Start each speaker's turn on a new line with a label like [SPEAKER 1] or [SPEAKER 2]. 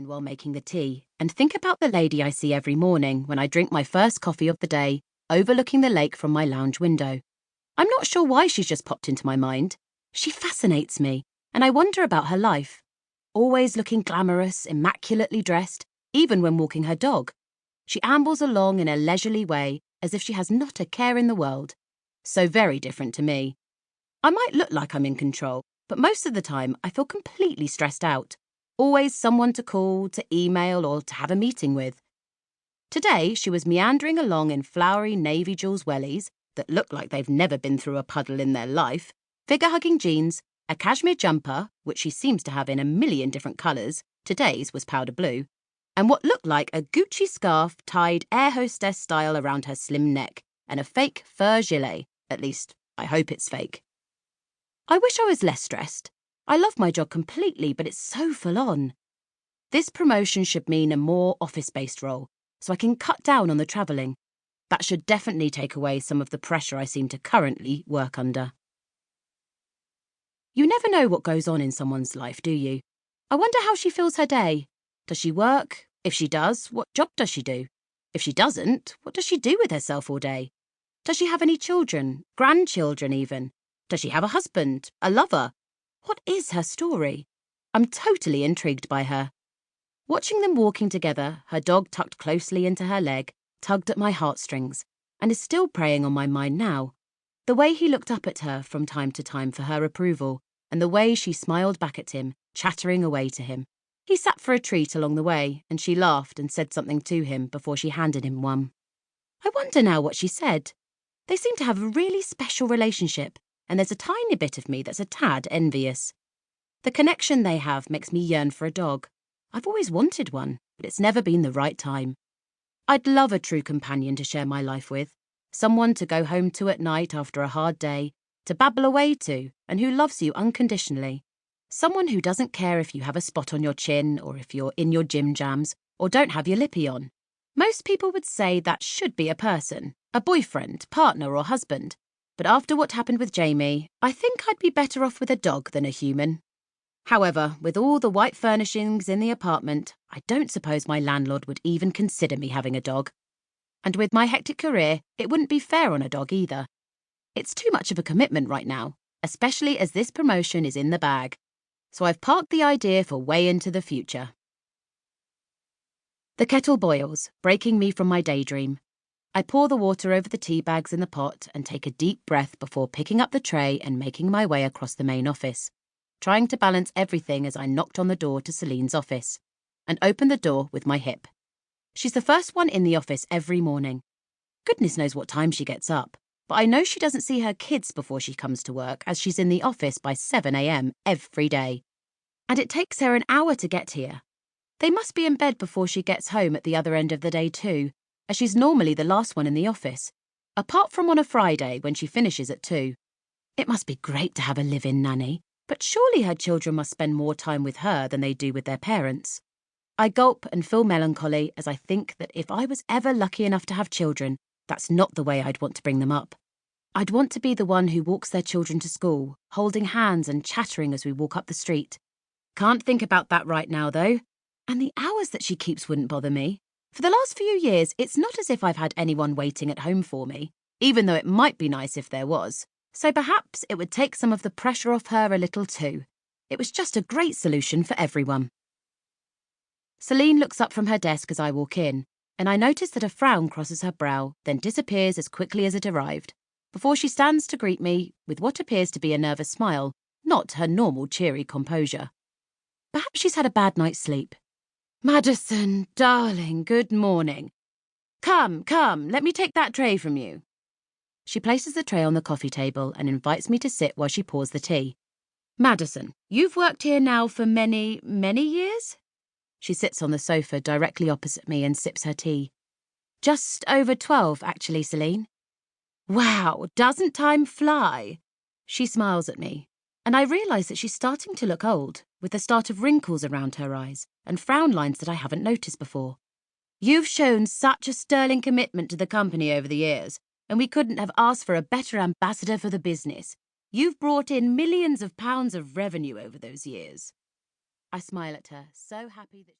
[SPEAKER 1] phone while making the tea and think about the lady I see every morning when I drink my first coffee of the day, overlooking the lake from my lounge window. I'm not sure why she's just popped into my mind. She fascinates me, and I wonder about her life. Always looking glamorous, immaculately dressed, even when walking her dog. She ambles along in a leisurely way, as if she has not a care in the world. So very different to me. I might look like I'm in control, but most of the time I feel completely stressed out. Always someone to call, to email, or to have a meeting with. Today, she was meandering along in flowery navy jewels wellies that look like they've never been through a puddle in their life, figure-hugging jeans, a cashmere jumper, which she seems to have in a million different colours, today's was powder blue, and what looked like a Gucci scarf tied air hostess style around her slim neck, and a fake fur gilet. At least, I hope it's fake. I wish I was less stressed. I love my job completely, but it's so full on. This promotion should mean a more office-based role, so I can cut down on the travelling. That should definitely take away some of the pressure I seem to currently work under. You never know what goes on in someone's life, do you? I wonder how she feels her day. Does she work? If she does, what job does she do? If she doesn't, what does she do with herself all day? Does she have any children, grandchildren even? Does she have a husband, a lover? What is her story? I'm totally intrigued by her. Watching them walking together, her dog tucked closely into her leg, tugged at my heartstrings, and is still preying on my mind now. The way he looked up at her from time to time for her approval, and the way she smiled back at him, chattering away to him. He sat for a treat along the way, and she laughed and said something to him before she handed him one. I wonder now what she said. They seem to have a really special relationship, and there's a tiny bit of me that's a tad envious. The connection they have makes me yearn for a dog. I've always wanted one, but it's never been the right time. I'd love a true companion to share my life with, someone to go home to at night after a hard day, to babble away to, and who loves you unconditionally. Someone who doesn't care if you have a spot on your chin or if you're in your gym jams or don't have your lippy on. Most people would say that should be a person, a boyfriend, partner or husband. But after what happened with Jamie, I think I'd be better off with a dog than a human. However, with all the white furnishings in the apartment, I don't suppose my landlord would even consider me having a dog. And with my hectic career, it wouldn't be fair on a dog either. It's too much of a commitment right now, especially as this promotion is in the bag. So I've parked the idea for way into the future. The kettle boils, breaking me from my daydream. I pour the water over the tea bags in the pot and take a deep breath before picking up the tray and making my way across the main office, trying to balance everything as I knocked on the door to Celine's office and opened the door with my hip. She's the first one in the office every morning. Goodness knows what time she gets up, but I know she doesn't see her kids before she comes to work, as she's in the office by 7 a.m. every day. And it takes her an hour to get here. They must be in bed before she gets home at the other end of the day too, as she's normally the last one in the office, apart from on a Friday when she finishes at 2. It must be great to have a live-in nanny, but surely her children must spend more time with her than they do with their parents. I gulp and feel melancholy as I think that if I was ever lucky enough to have children, that's not the way I'd want to bring them up. I'd want to be the one who walks their children to school, holding hands and chattering as we walk up the street. Can't think about that right now, though. And the hours that she keeps wouldn't bother me. For the last few years, it's not as if I've had anyone waiting at home for me, even though it might be nice if there was. So perhaps it would take some of the pressure off her a little too. It was just a great solution for everyone. Celine looks up from her desk as I walk in, and I notice that a frown crosses her brow, then disappears as quickly as it arrived, before she stands to greet me with what appears to be a nervous smile, not her normal cheery composure. Perhaps she's had a bad night's sleep. Madison, darling, good morning. Come, let me take that tray from you. She places the tray on the coffee table and invites me to sit while she pours the tea. Madison, you've worked here now for many, many years? She sits on the sofa directly opposite me and sips her tea. Just over 12, actually, Celine. Wow, doesn't time fly? She smiles at me, and I realise that she's starting to look old, with the start of wrinkles around her eyes and frown lines that I haven't noticed before. You've shown such a sterling commitment to the company over the years, and we couldn't have asked for a better ambassador for the business. You've brought in millions of pounds of revenue over those years. I smile at her, so happy that